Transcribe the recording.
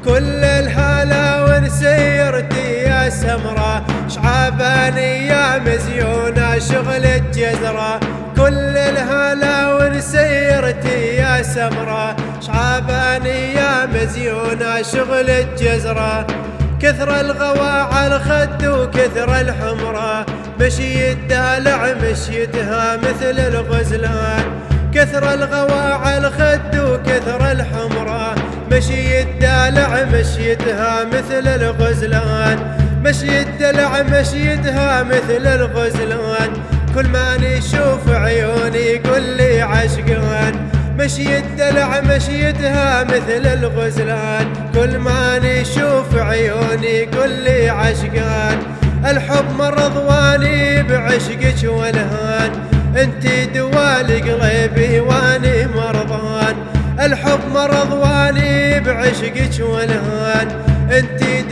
كل الهلا ونسيرتي يا سمرة، شعباني يا مزيونة شغل الجزرة. كل الهلا ونسيرتي يا سمرة، شعباني يا مزيونة شغل الجزرة. كثر الغوا على الخد وكثر الحمرة، مشي الدالع مشيتها مثل الغزلان. كثر الغوا على الخد وكثر الحمرة، مشي الدالع مشيتها مثل الغزلان. مشي الدلع مشيتها مثل الغزلان، كل ما نشوف عيوني يقول لي عشقان. مشي الدلع مشيتها مثل الغزلان، كل ما نشوف عيوني يقول لي عشقان. الحب مرضواني بعشقك والهان، انتي دوالي قلبي واني مرضان. الحب مرضواني بعشقك والهان، انتي